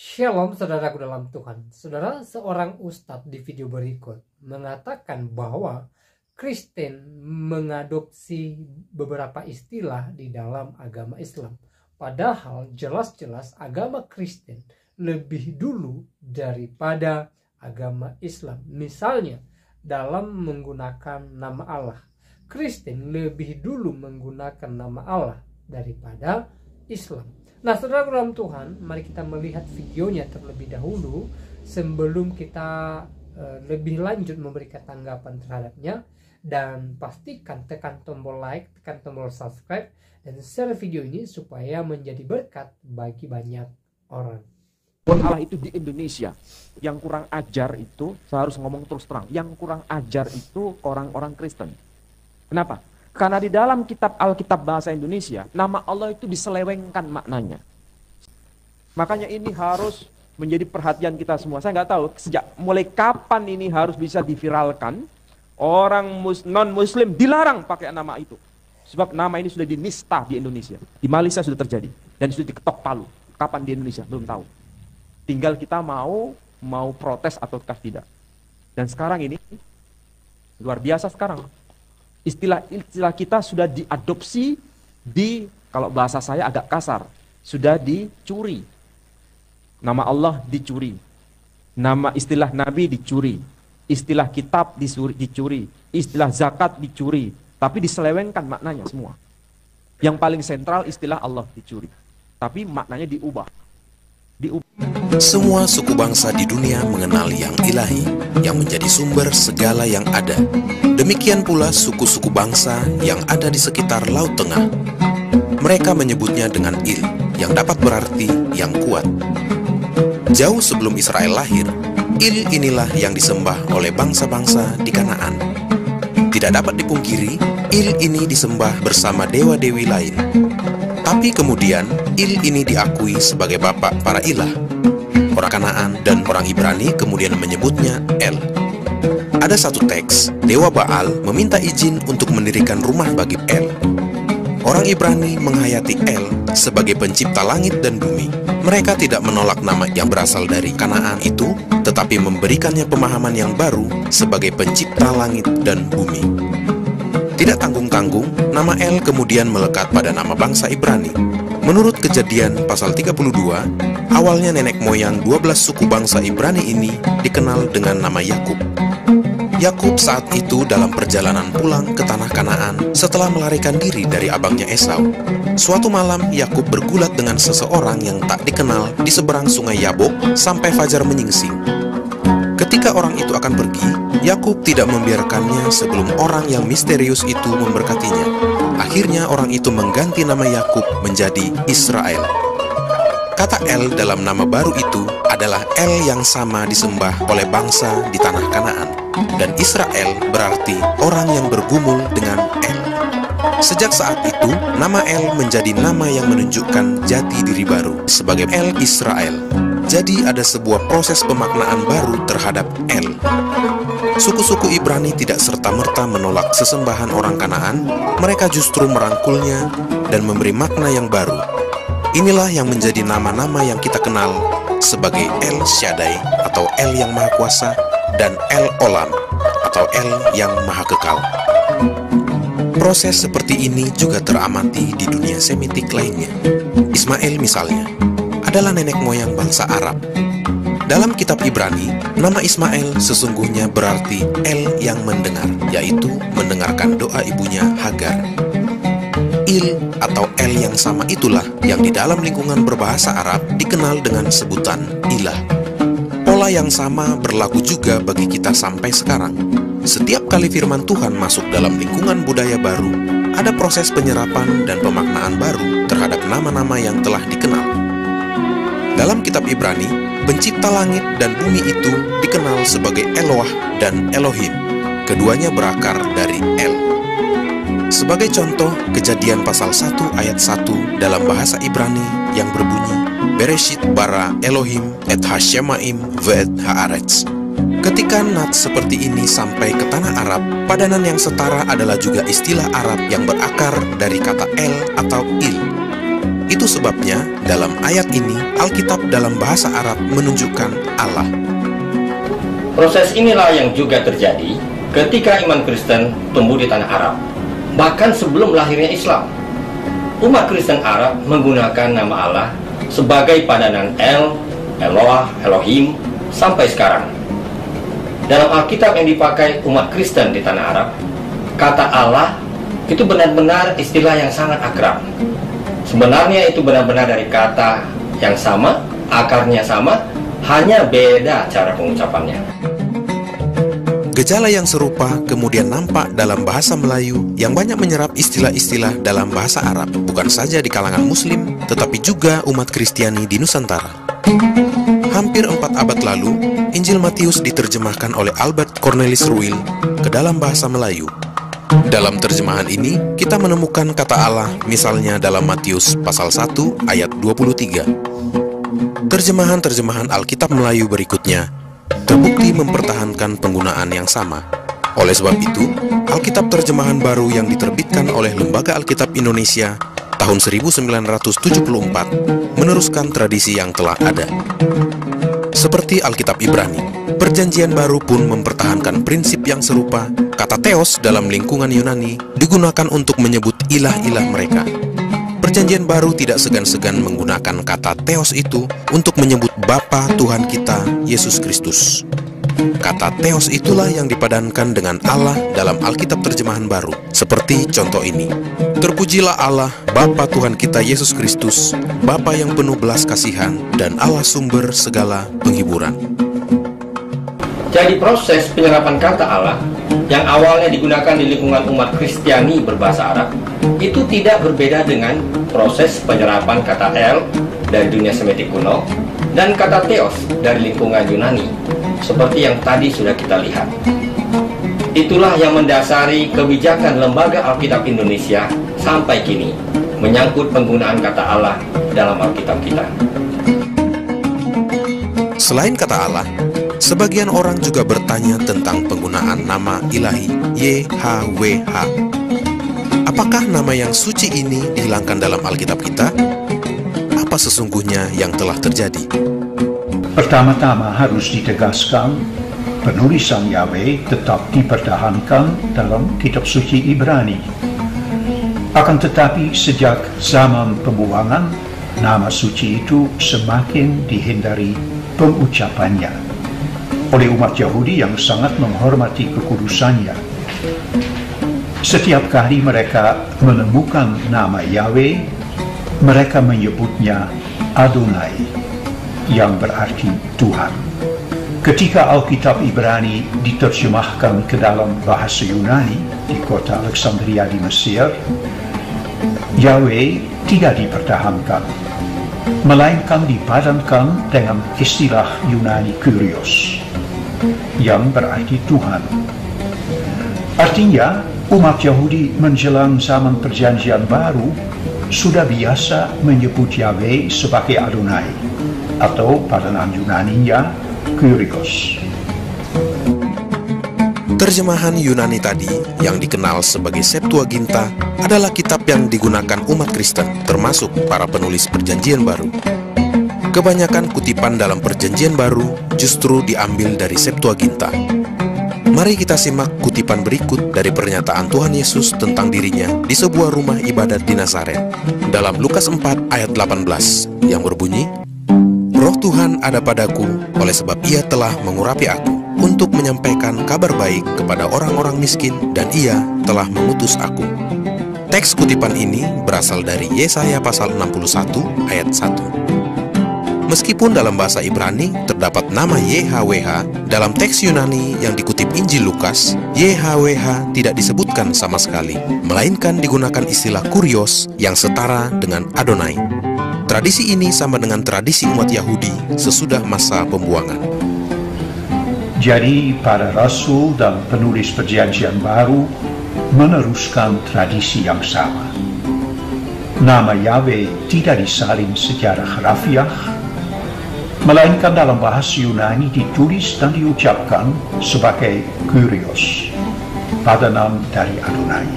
Shalom saudaraku dalam Tuhan. Saudara, seorang ustadz di video berikut mengatakan bahwa Kristen mengadopsi beberapa istilah di dalam agama Islam. Padahal jelas-jelas agama Kristen lebih dulu daripada agama Islam. Misalnya dalam menggunakan nama Allah. Kristen lebih dulu menggunakan nama Allah daripada Islam. Nah, saudara dalam Tuhan, mari kita melihat videonya terlebih dahulu sebelum kita lebih lanjut memberikan tanggapan terhadapnya. Dan pastikan tekan tombol like, tekan tombol subscribe, dan share video ini supaya menjadi berkat bagi banyak orang. Allah itu di Indonesia, yang kurang ajar itu, saya harus ngomong terus terang, yang kurang ajar itu orang-orang Kristen. Kenapa? Karena di dalam kitab Alkitab bahasa Indonesia, nama Allah itu diselewengkan maknanya. Makanya ini harus menjadi perhatian kita semua. Saya nggak tahu sejak mulai kapan ini harus bisa diviralkan. Orang non-muslim dilarang pakai nama itu. Sebab nama ini sudah dinista di Indonesia. Di Malaysia sudah terjadi. Dan sudah diketok palu. Kapan di Indonesia? Belum tahu. Tinggal kita mau protes atau tidak. Dan sekarang ini, luar biasa sekarang. Istilah kita sudah diadopsi kalau bahasa saya agak kasar, sudah dicuri. Nama Allah dicuri. Nama istilah Nabi dicuri. Istilah kitab dicuri. Istilah zakat dicuri. Tapi diselewengkan maknanya semua. Yang paling sentral istilah Allah dicuri. Tapi maknanya diubah. Semua suku bangsa di dunia mengenal yang ilahi, yang menjadi sumber segala yang ada. Demikian pula suku-suku bangsa yang ada di sekitar Laut Tengah. Mereka menyebutnya dengan Il, yang dapat berarti yang kuat. Jauh sebelum Israel lahir, Il inilah yang disembah oleh bangsa-bangsa di Kanaan. Tidak dapat dipungkiri, Il ini disembah bersama dewa-dewi lain. Tapi kemudian, Il ini diakui sebagai bapak para ilah. Orang Kanaan dan orang Ibrani kemudian menyebutnya El. Ada satu teks, Dewa Baal meminta izin untuk mendirikan rumah bagi El. Orang Ibrani menghayati El sebagai pencipta langit dan bumi. Mereka tidak menolak nama yang berasal dari Kanaan itu, tetapi memberikannya pemahaman yang baru sebagai pencipta langit dan bumi. Tidak tanggung-tanggung, nama El kemudian melekat pada nama bangsa Ibrani. Menurut Kejadian pasal 32, awalnya nenek moyang 12 suku bangsa Ibrani ini dikenal dengan nama Yakub. Yakub saat itu dalam perjalanan pulang ke tanah Kanaan setelah melarikan diri dari abangnya Esau. Suatu malam Yakub bergulat dengan seseorang yang tak dikenal di seberang sungai Yabok sampai fajar menyingsing. Ketika orang itu akan pergi, Yakub tidak membiarkannya sebelum orang yang misterius itu memberkatinya. Akhirnya orang itu mengganti nama Yakub menjadi Israel. Kata El dalam nama baru itu adalah El yang sama disembah oleh bangsa di tanah Kanaan. Dan Israel berarti orang yang bergumul dengan El. Sejak saat itu, nama El menjadi nama yang menunjukkan jati diri baru sebagai El Israel. Jadi ada sebuah proses pemaknaan baru terhadap El. Suku-suku Ibrani tidak serta-merta menolak sesembahan orang Kanaan, mereka justru merangkulnya dan memberi makna yang baru. Inilah yang menjadi nama-nama yang kita kenal sebagai El Shaddai atau El yang Maha Kuasa dan El Olam atau El yang Maha Kekal. Proses seperti ini juga teramati di dunia Semitik lainnya. Ismail misalnya adalah nenek moyang bangsa Arab. Dalam kitab Ibrani, nama Ismail sesungguhnya berarti El yang mendengar, yaitu mendengarkan doa ibunya Hagar. Il atau El yang sama itulah yang di dalam lingkungan berbahasa Arab dikenal dengan sebutan ilah. Pola yang sama berlaku juga bagi kita sampai sekarang. Setiap kali firman Tuhan masuk dalam lingkungan budaya baru, ada proses penyerapan dan pemaknaan baru terhadap nama-nama yang telah dikenal. Dalam kitab Ibrani, pencipta langit dan bumi itu dikenal sebagai Eloah dan Elohim. Keduanya berakar dari El. Sebagai contoh, Kejadian pasal 1 ayat 1 dalam bahasa Ibrani yang berbunyi, Bereshit bara Elohim et ha-shemaim ve'et haaretz. Ketika nats seperti ini sampai ke tanah Arab, padanan yang setara adalah juga istilah Arab yang berakar dari kata El atau Il. Itu sebabnya dalam ayat ini Alkitab dalam bahasa Arab menunjukkan Allah. Proses inilah yang juga terjadi ketika iman Kristen tumbuh di tanah Arab. Bahkan sebelum lahirnya Islam, umat Kristen Arab menggunakan nama Allah sebagai padanan El, Eloah, Elohim sampai sekarang. Dalam Alkitab yang dipakai umat Kristen di tanah Arab, kata Allah itu benar-benar istilah yang sangat akrab. Sebenarnya itu benar-benar dari kata yang sama, akarnya sama, hanya beda cara pengucapannya. Gejala yang serupa kemudian nampak dalam bahasa Melayu yang banyak menyerap istilah-istilah dalam bahasa Arab, bukan saja di kalangan Muslim, tetapi juga umat Kristiani di Nusantara. Hampir 4 abad lalu, Injil Matius diterjemahkan oleh Albert Cornelis Ruil ke dalam bahasa Melayu. Dalam terjemahan ini, kita menemukan kata Allah misalnya dalam Matius pasal 1 ayat 23. Terjemahan-terjemahan Alkitab Melayu berikutnya terbukti mempertahankan penggunaan yang sama. Oleh sebab itu, Alkitab terjemahan baru yang diterbitkan oleh Lembaga Alkitab Indonesia tahun 1974 meneruskan tradisi yang telah ada. Seperti Alkitab Ibrani, Perjanjian Baru pun mempertahankan prinsip yang serupa. Kata Theos dalam lingkungan Yunani digunakan untuk menyebut ilah-ilah mereka. Perjanjian Baru tidak segan-segan menggunakan kata Theos itu untuk menyebut Bapa Tuhan kita, Yesus Kristus. Kata Theos itulah yang dipadankan dengan Allah dalam Alkitab terjemahan baru. Seperti contoh ini. Terpujilah Allah, Bapa Tuhan kita Yesus Kristus, Bapa yang penuh belas kasihan dan Allah sumber segala penghiburan. Jadi proses penyerapan kata Allah yang awalnya digunakan di lingkungan umat Kristiani berbahasa Arab itu tidak berbeda dengan proses penyerapan kata El dari dunia Semitik kuno dan kata Theos dari lingkungan Yunani, seperti yang tadi sudah kita lihat. Itulah yang mendasari kebijakan Lembaga Alkitab Indonesia sampai kini menyangkut penggunaan kata Allah dalam Alkitab kita. Selain kata Allah, sebagian orang juga bertanya tentang penggunaan nama ilahi YHWH. Apakah nama yang suci ini dihilangkan dalam Alkitab kita? Apa sesungguhnya yang telah terjadi? Pertama-tama harus ditegaskan, penulisan Yahweh tetap dipertahankan dalam kitab suci Ibrani. Akan tetapi sejak zaman pembuangan, nama suci itu semakin dihindari pengucapannya oleh umat Yahudi yang sangat menghormati kekudusannya. Setiap kali mereka menemukan nama Yahweh, mereka menyebutnya Adonai, yang berarti Tuhan. Ketika Alkitab Ibrani diterjemahkan ke dalam bahasa Yunani di kota Alexandria di Mesir, Yahweh tidak dipertahankan, melainkan dipadankan dengan istilah Yunani Kyrios, yang berarti Tuhan. Artinya, umat Yahudi menjelang zaman Perjanjian Baru sudah biasa menyebut Yahweh sebagai Adonai, atau padanan Yunaninya Kyrios. Terjemahan Yunani tadi yang dikenal sebagai Septuaginta adalah kitab yang digunakan umat Kristen, termasuk para penulis Perjanjian Baru. Kebanyakan kutipan dalam Perjanjian Baru justru diambil dari Septuaginta. Mari kita simak kutipan berikut dari pernyataan Tuhan Yesus tentang dirinya di sebuah rumah ibadat di Nazaret. Dalam Lukas 4 ayat 18 yang berbunyi, Roh Tuhan ada padaku, oleh sebab Ia telah mengurapi aku untuk menyampaikan kabar baik kepada orang-orang miskin, dan Ia telah mengutus aku. Teks kutipan ini berasal dari Yesaya pasal 61 ayat 1. Meskipun dalam bahasa Ibrani terdapat nama YHWH, dalam teks Yunani yang dikutip Injil Lukas, YHWH tidak disebutkan sama sekali, melainkan digunakan istilah Kyrios yang setara dengan Adonai. Tradisi ini sama dengan tradisi umat Yahudi sesudah masa pembuangan. Jadi para rasul dan penulis Perjanjian Baru meneruskan tradisi yang sama. Nama Yahweh tidak disalin secara harafiah, melainkan dalam bahasa Yunani ditulis dan diucapkan sebagai Kyrios, padanan dari Adonai.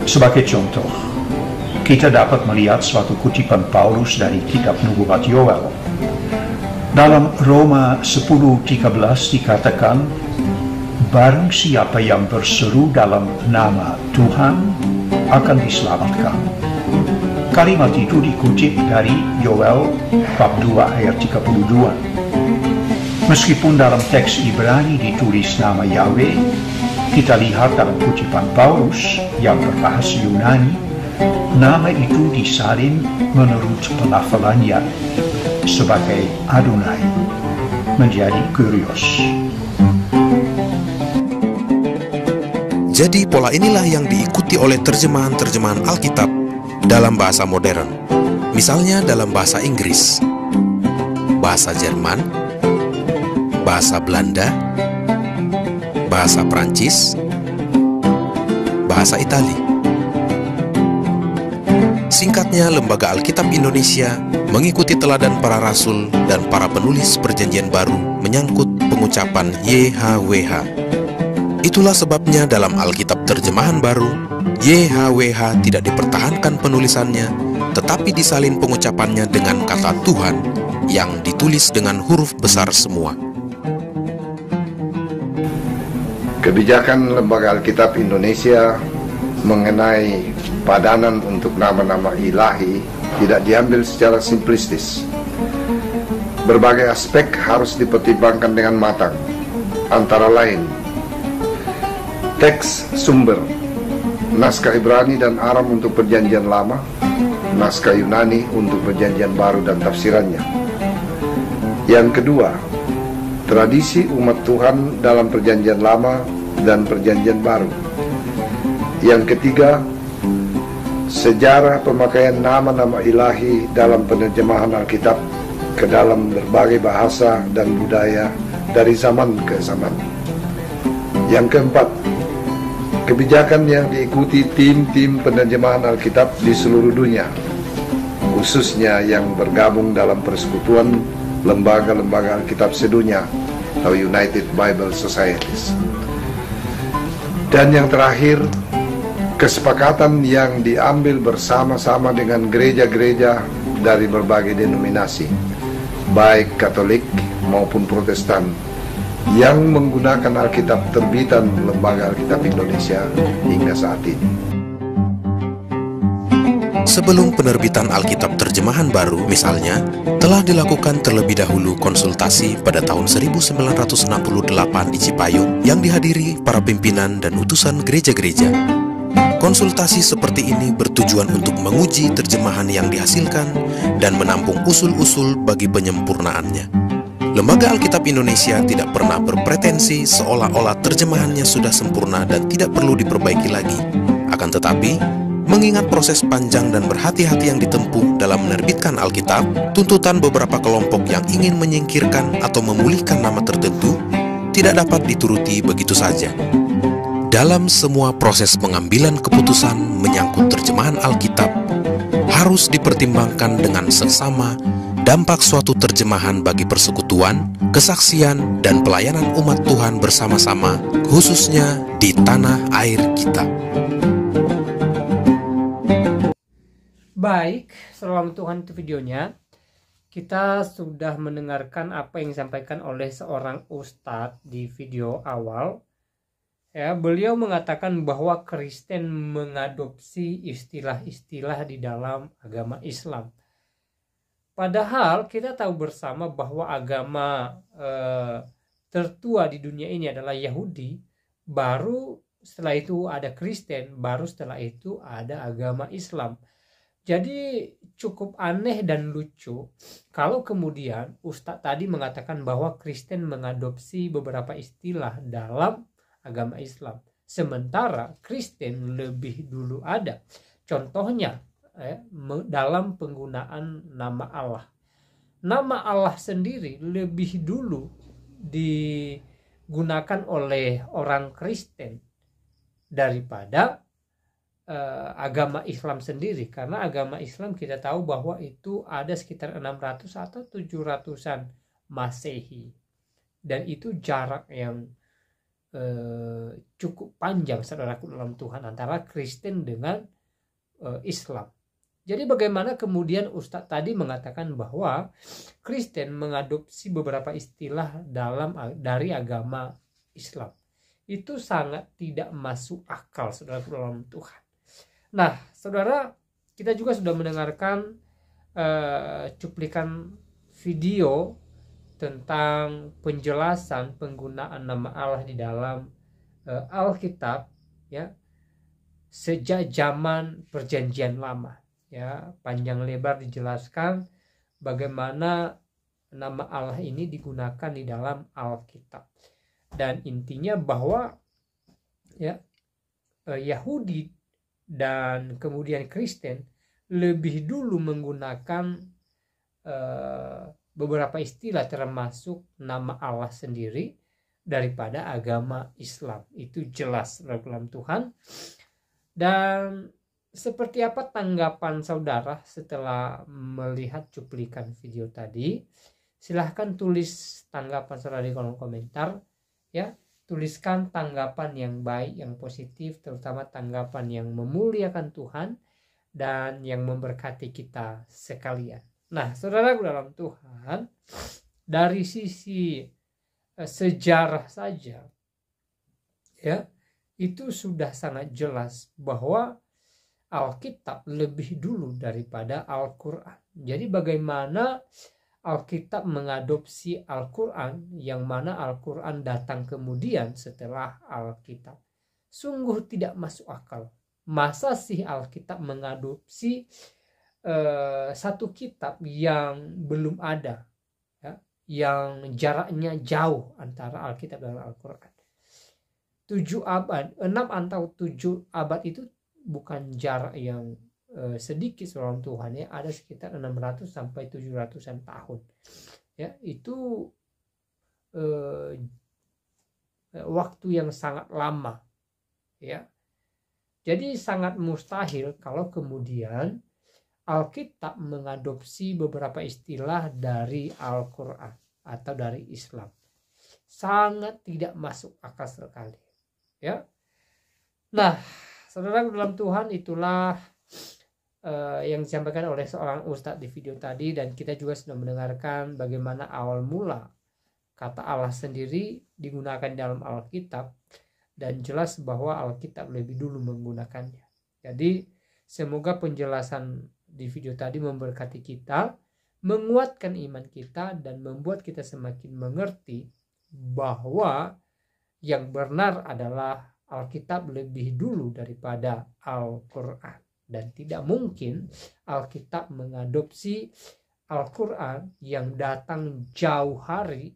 Sebagai contoh, kita dapat melihat suatu kutipan Paulus dari kitab Nubuat Yoel. Dalam Roma 10:13 dikatakan, barang siapa yang berseru dalam nama Tuhan akan diselamatkan. Kalimat itu dikutip dari Yoel bab 2 ayat 32. Meskipun dalam teks Ibrani ditulis nama Yahweh, kita lihat dalam kutipan Paulus yang berbahasa Yunani, nama itu disalin menurut pelafalannya sebagai Adonai, menjadi Kyrios. Jadi pola inilah yang diikuti oleh terjemahan-terjemahan Alkitab dalam bahasa modern. Misalnya dalam bahasa Inggris, bahasa Jerman, bahasa Belanda, bahasa Prancis, bahasa Itali. Singkatnya, Lembaga Alkitab Indonesia mengikuti teladan para rasul dan para penulis Perjanjian Baru menyangkut pengucapan YHWH. Itulah sebabnya dalam Alkitab Terjemahan Baru, YHWH tidak dipertahankan penulisannya, tetapi disalin pengucapannya dengan kata Tuhan yang ditulis dengan huruf besar semua. Kebijakan Lembaga Alkitab Indonesia mengenai padanan untuk nama-nama ilahi tidak diambil secara simplistis. Berbagai aspek harus dipertimbangkan dengan matang, antara lain teks sumber, naskah Ibrani dan Aram untuk Perjanjian Lama, naskah Yunani untuk Perjanjian Baru dan tafsirannya. Yang kedua, tradisi umat Tuhan dalam Perjanjian Lama dan Perjanjian Baru. Yang ketiga, sejarah pemakaian nama-nama ilahi dalam penerjemahan Alkitab ke dalam berbagai bahasa dan budaya dari zaman ke zaman. Yang keempat, kebijakan yang diikuti tim-tim penerjemahan Alkitab di seluruh dunia, khususnya yang bergabung dalam persekutuan lembaga-lembaga Alkitab sedunia atau United Bible Societies. Dan yang terakhir, kesepakatan yang diambil bersama-sama dengan gereja-gereja dari berbagai denominasi, baik Katolik maupun Protestan, yang menggunakan Alkitab terbitan Lembaga Alkitab Indonesia hingga saat ini. Sebelum penerbitan Alkitab Terjemahan Baru, misalnya, telah dilakukan terlebih dahulu konsultasi pada tahun 1968 di Cipayung yang dihadiri para pimpinan dan utusan gereja-gereja. Konsultasi seperti ini bertujuan untuk menguji terjemahan yang dihasilkan dan menampung usul-usul bagi penyempurnaannya. Lembaga Alkitab Indonesia tidak pernah berpretensi seolah-olah terjemahannya sudah sempurna dan tidak perlu diperbaiki lagi. Akan tetapi, mengingat proses panjang dan berhati-hati yang ditempuh dalam menerbitkan Alkitab, tuntutan beberapa kelompok yang ingin menyingkirkan atau memulihkan nama tertentu tidak dapat dituruti begitu saja. Dalam semua proses pengambilan keputusan menyangkut terjemahan Alkitab, harus dipertimbangkan dengan seksama dampak suatu terjemahan bagi persekutuan, kesaksian, dan pelayanan umat Tuhan bersama-sama, khususnya di tanah air kita. Baik, salam Tuhan itu videonya. Kita sudah mendengarkan apa yang disampaikan oleh seorang ustadz di video awal. Ya, beliau mengatakan bahwa Kristen mengadopsi istilah-istilah di dalam agama Islam. Padahal kita tahu bersama bahwa agama tertua di dunia ini adalah Yahudi, baru setelah itu ada Kristen, baru setelah itu ada agama Islam. Jadi cukup aneh dan lucu kalau kemudian Ustadz tadi mengatakan bahwa Kristen mengadopsi beberapa istilah dalam agama Islam, sementara Kristen lebih dulu ada. Contohnya dalam penggunaan nama Allah. Nama Allah sendiri lebih dulu digunakan oleh orang Kristen daripada agama Islam sendiri, karena agama Islam kita tahu bahwa itu ada sekitar 600 atau 700-an Masehi, dan itu jarak yang cukup panjang saudaraku dalam Tuhan antara Kristen dengan Islam. Jadi bagaimana kemudian Ustadz tadi mengatakan bahwa Kristen mengadopsi beberapa istilah dari agama Islam. Itu sangat tidak masuk akal, saudara dalam Tuhan. Nah, saudara, kita juga sudah mendengarkan cuplikan video tentang penjelasan penggunaan nama Allah di dalam Alkitab, ya, sejak zaman Perjanjian Lama. Ya, panjang lebar dijelaskan bagaimana nama Allah ini digunakan di dalam Alkitab, dan intinya bahwa ya Yahudi dan kemudian Kristen lebih dulu menggunakan beberapa istilah termasuk nama Allah sendiri daripada agama Islam. Itu jelas dalam Tuhan. Dan seperti apa tanggapan saudara setelah melihat cuplikan video tadi? Silahkan tulis tanggapan saudara di kolom komentar, ya. Tuliskan tanggapan yang baik, yang positif, terutama tanggapan yang memuliakan Tuhan dan yang memberkati kita sekalian. Nah, saudara dalam Tuhan, dari sisi sejarah saja, ya, itu sudah sangat jelas bahwa Alkitab lebih dulu daripada Al-Quran. Jadi bagaimana Alkitab mengadopsi Al-Quran, yang mana Al-Quran datang kemudian setelah Alkitab. Sungguh tidak masuk akal. Masa sih Alkitab mengadopsi satu kitab yang belum ada, ya, yang jaraknya jauh antara Alkitab dan Al-Quran. 6 atau 7 abad itu bukan jarak yang sedikit seorang Tuhan, ya. Ada sekitar 600 sampai 700-an tahun, ya. Itu waktu yang sangat lama, ya. Jadi sangat mustahil kalau kemudian Alkitab mengadopsi beberapa istilah dari Al-Quran atau dari Islam. Sangat tidak masuk akal sekali, ya. Nah, saudara dalam Tuhan, itulah yang disampaikan oleh seorang ustadz di video tadi, dan kita juga sudah mendengarkan bagaimana awal mula kata Allah sendiri digunakan dalam Alkitab, dan jelas bahwa Alkitab lebih dulu menggunakannya. Jadi semoga penjelasan di video tadi memberkati kita, menguatkan iman kita, dan membuat kita semakin mengerti bahwa yang benar adalah Alkitab lebih dulu daripada Al-Quran, dan tidak mungkin Alkitab mengadopsi Al-Quran yang datang jauh hari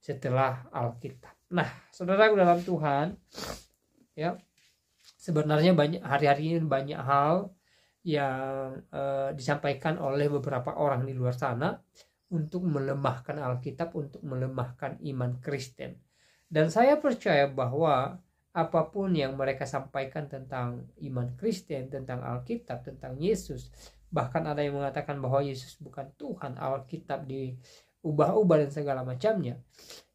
setelah Alkitab. Nah, saudara dalam Tuhan, ya, sebenarnya hari-hari ini banyak hal yang disampaikan oleh beberapa orang di luar sana untuk melemahkan Alkitab, untuk melemahkan iman Kristen. Dan saya percaya bahwa apapun yang mereka sampaikan tentang iman Kristen, tentang Alkitab, tentang Yesus, bahkan ada yang mengatakan bahwa Yesus bukan Tuhan, Alkitab diubah-ubah dan segala macamnya,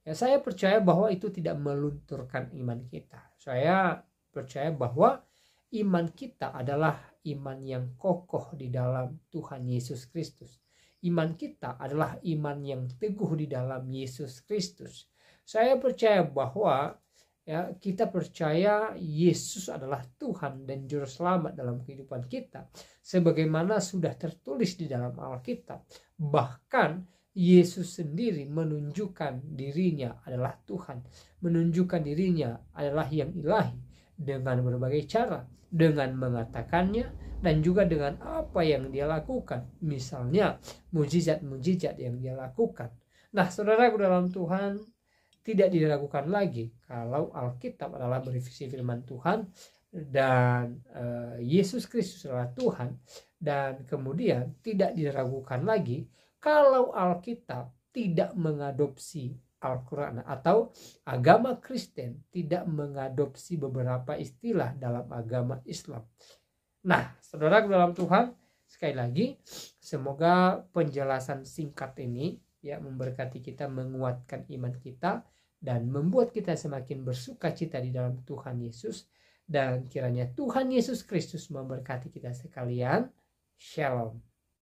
ya, saya percaya bahwa itu tidak melunturkan iman kita. Saya percaya bahwa iman kita adalah iman yang kokoh di dalam Tuhan Yesus Kristus. Iman kita adalah iman yang teguh di dalam Yesus Kristus. Saya percaya bahwa, ya, kita percaya Yesus adalah Tuhan dan Juru Selamat dalam kehidupan kita, sebagaimana sudah tertulis di dalam Alkitab. Bahkan Yesus sendiri menunjukkan dirinya adalah Tuhan, menunjukkan dirinya adalah yang ilahi dengan berbagai cara, dengan mengatakannya dan juga dengan apa yang dia lakukan, misalnya mujizat-mujizat yang dia lakukan. Nah, saudaraku dalam Tuhan, tidak diragukan lagi kalau Alkitab adalah berisi firman Tuhan, dan Yesus Kristus adalah Tuhan, dan kemudian tidak diragukan lagi kalau Alkitab tidak mengadopsi Al-Quran, atau agama Kristen tidak mengadopsi beberapa istilah dalam agama Islam. Nah, saudara dalam Tuhan, sekali lagi semoga penjelasan singkat ini, ya, memberkati kita, menguatkan iman kita, dan membuat kita semakin bersuka cita di dalam Tuhan Yesus, Dan kiranya Tuhan Yesus Kristus memberkati kita sekalian. Shalom.